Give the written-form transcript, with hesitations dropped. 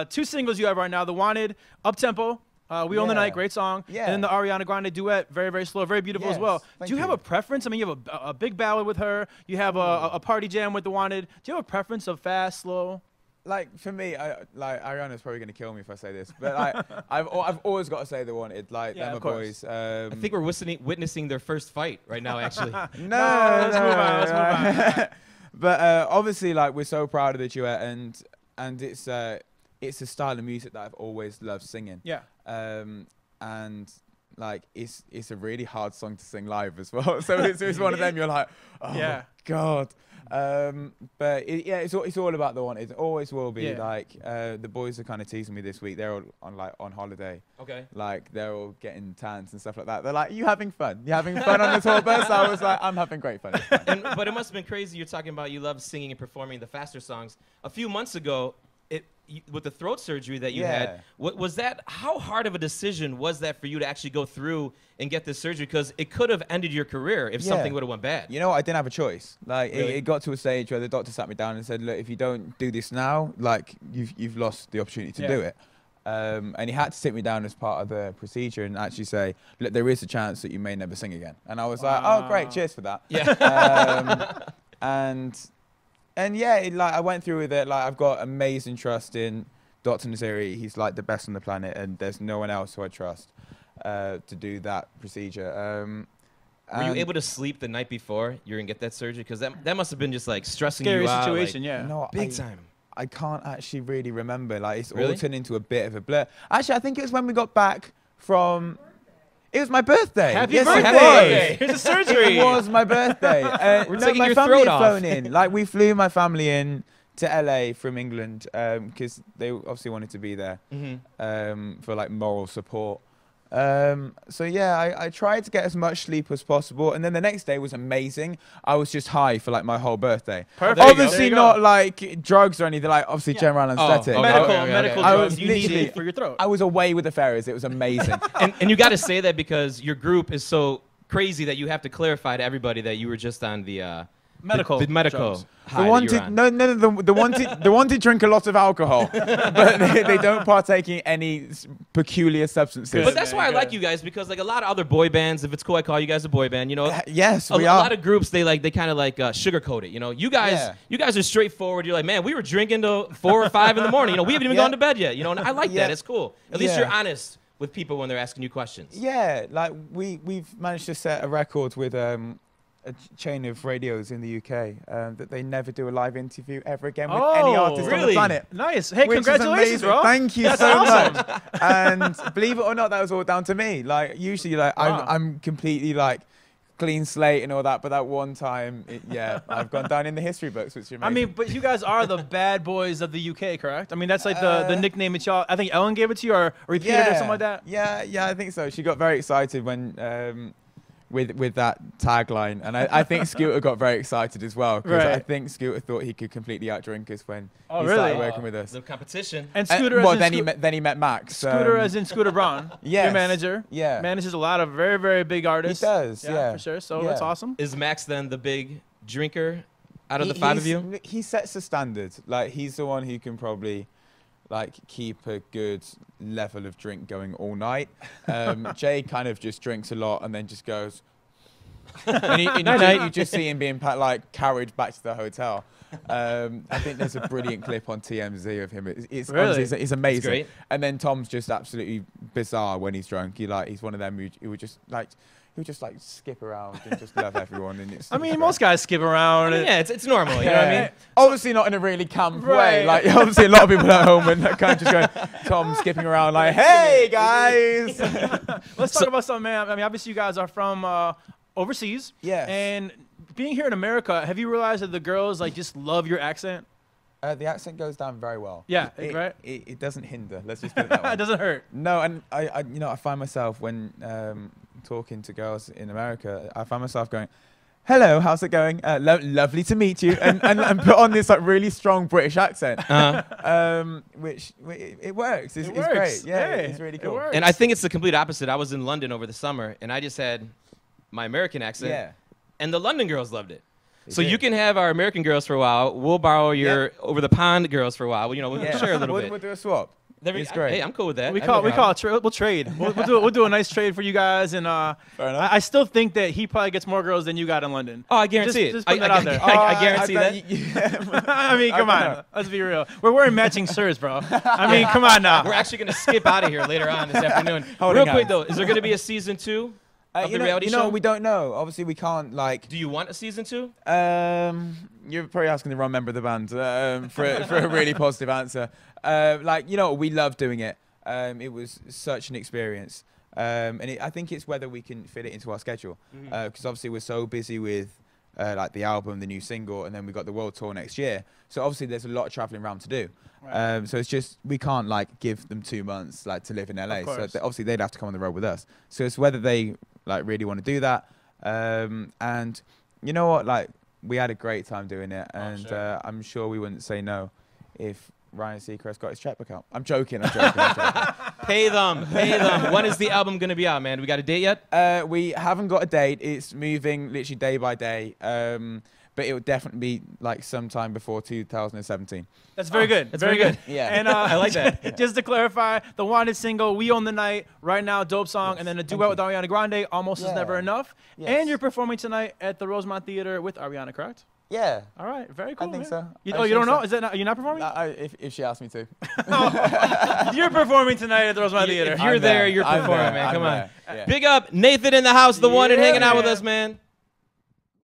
Two singles you have right now: "The Wanted," up-tempo. "We Own the Night," great song. Yeah. And then the Ariana Grande duet, very, very slow, very beautiful as well. Do you have a preference? I mean, you have a big ballad with her. You have a party jam with "The Wanted." Do you have a preference of fast, slow? Like for me, Ariana's probably gonna kill me if I say this, but I've always got to say "The Wanted." Like, Yeah, they're my of course. boys. I think we're witnessing their first fight right now, actually. Let's move on. Let's move on. But obviously, like, we're so proud of the duet, and it's a style of music that I've always loved singing. Yeah. And like it's a really hard song to sing live as well. So it's one of them you're like, oh Yeah. God. But it's all about "The Wanted." It always will be. Yeah. Like the boys are kind of teasing me this week. They're all on holiday. Okay. Like they're all getting tans and stuff like that. They're like, "You having fun? You having fun on the tour bus?" I was like, "I'm having great fun." It's fine. But it must have been crazy. You're talking about you love singing and performing the faster songs. A few months ago, with the throat surgery that you had, what was that? How hard of a decision was that for you to actually go through and get this surgery? Because it could have ended your career if something would have went bad. You know, I didn't have a choice. Like, Really? it got to a stage where the doctor sat me down and said, "Look, if you don't do this now, like, you've lost the opportunity to do it." And he had to sit me down as part of the procedure and actually say, "Look, there is a chance that you may never sing again." And I was like, "Oh, great, cheers for that." Yeah. And yeah, like, I went through with it. Like, I've got amazing trust in Dr. Naziri. He's like the best on the planet, and there's no one else who I trust to do that procedure. Were you able to sleep the night before you were gonna get that surgery? Because that must have been just like stressing Scary you out. situation, like, yeah. No, big time. I can't actually really remember. Like, it's Really? all turned into a bit of a blur. Actually, I think it was when we got back from. It was my birthday. Happy Yes, birthday! it was. Here's a surgery. It was my birthday. We're No, taking my your family throat had off. flown in. Like, we flew my family in to LA from England because they obviously wanted to be there for like moral support. So yeah, I tried to get as much sleep as possible, and then the next day was amazing. I was just high for like my whole birthday. Perfect. There you go. Obviously There you go. not like drugs or anything. Like, obviously general anesthetic. okay. Medical I drugs was you need literally- it for your throat. I was away with the fairies. It was amazing. And you got to say that because your group is so crazy that you have to clarify to everybody that you were just on the medical the medical drugs. high The that you're wanted, on. the wanted drink a lot of alcohol, but they don't partake in any peculiar substances. Good. But that's why I Good. like you guys, because like a lot of other boy bands, if it's cool, I call you guys a boy band. You know, Yes, a we are. lot of groups they kind of sugarcoat it. You know, you guys are straightforward. You're like, man, we were drinking till 4 or 5 in the morning. You know, we haven't even gone to bed yet. You know, and I like that. It's cool. At least you're honest with people when they're asking you questions. Yeah, like we've managed to set a record with a chain of radios in the UK that they never do a live interview ever again with any artist on the really? planet. Nice. Hey, Which is congratulations, amazing. bro. Thank you That's so awesome. much. And believe it or not, that was all down to me. Like, usually, like, Wow. I'm completely like clean slate and all that, but that one time, I've gone down in the history books, which is amazing. I mean, but you guys are the bad boys of the UK, correct? I mean, that's like the nickname that y'all. I think Ellen gave it to you, or repeated it or something like that. Yeah, I think so. She got very excited when with that tagline, and I think Scooter got very excited as well, because I Right. think Scooter thought he could completely outdrink us when Oh, he really? started working with us. The competition. And Scooter, Well, as in then he met Max. Scooter, as in Scooter Braun, your Yes. manager. Yeah. Manages a lot of very, very big artists. He does, yeah. for sure. So Yeah. that's awesome. Is Max then the big drinker out of the 5 of you? He sets the standard. Like, he's the one who can probably like keep a good level of drink going all night. Jay kind of just drinks a lot and then just goes. And you just see him being carried back to the hotel. I think there's a brilliant clip on TMZ of him. It's Really? honestly, it's amazing. It's great. And then Tom's just absolutely bizarre when he's drunk. He's one of them who would just skip around and just love everyone. And it's I mean, most guys skip around. Yeah, it's normal. You know what I mean? Obviously not in a really camp way. Right. Like, obviously a lot of people at home and kind of just going, Tom skipping around like, hey guys. Let's talk about something, man. I mean, obviously you guys are from overseas. Yes. And being here in America, have you realized that the girls just love your accent? The accent goes down very well. Yeah, It, right? it doesn't hinder. Let's just put it that way. It doesn't hurt. No, and I find myself when talking to girls in America, I find myself going, hello, how's it going? Lovely to meet you. And put on this really strong British accent, which it works. It's works. great. Yeah, Hey, it's really it cool. works. And I think it's the complete opposite. I was in London over the summer, and I just had my American accent, Yeah. and the London girls loved it. So you can have our American girls for a while. We'll borrow your over the pond girls for a while. You know, we'll share a little bit. We'll do a swap. It's great. Hey, I'm cool with that. We call it we'll trade. We'll do a nice trade for you guys, and I still think that he probably gets more girls than you got in London. Oh, I guarantee it. Just put that out there. I guarantee that. I mean, come on. Let's be real. We're wearing matching shirts, bro. I mean, come on now. We're actually gonna skip out of here later on this afternoon. Real quick though, is there gonna be a season 2 of the reality show? We don't know. Obviously, we can't Do you want a season 2? You're probably asking the wrong member of the band for a really positive answer. We love doing it. It was such an experience, and I think it's whether we can fit it into our schedule, because obviously we're so busy with the album, the new single, and then we've got the world tour next year. So obviously there's a lot of traveling around to do. Right. So it's just we can't give them 2 months to live in LA. So obviously they'd have to come on the road with us. So it's whether they really want to do that. And you know what, we had a great time doing it, and I'm sure we wouldn't say no if Ryan Seacrest got his checkbook out. I'm joking. Pay them. When is the album going to be out, man? We got a date yet? We haven't got a date. It's moving literally day by day. But it will definitely be sometime before 2017. That's very good. That's very good. Yeah. And I like that. Just to clarify, the Wanted single, We Own the Night, right now, dope song, and then a duet with Ariana Grande, Almost Is Never Enough. Yes. And you're performing tonight at the Rosemont Theater with Ariana, correct? Yeah. All right. Very cool. I think so. You don't know? Is that not, you're not performing? If she asked me to. You're performing tonight at the Rosemont Theater. If you're there, you're performing, man. Come on. Yeah. Big up Nathan in the house, the one and hanging out with us, man.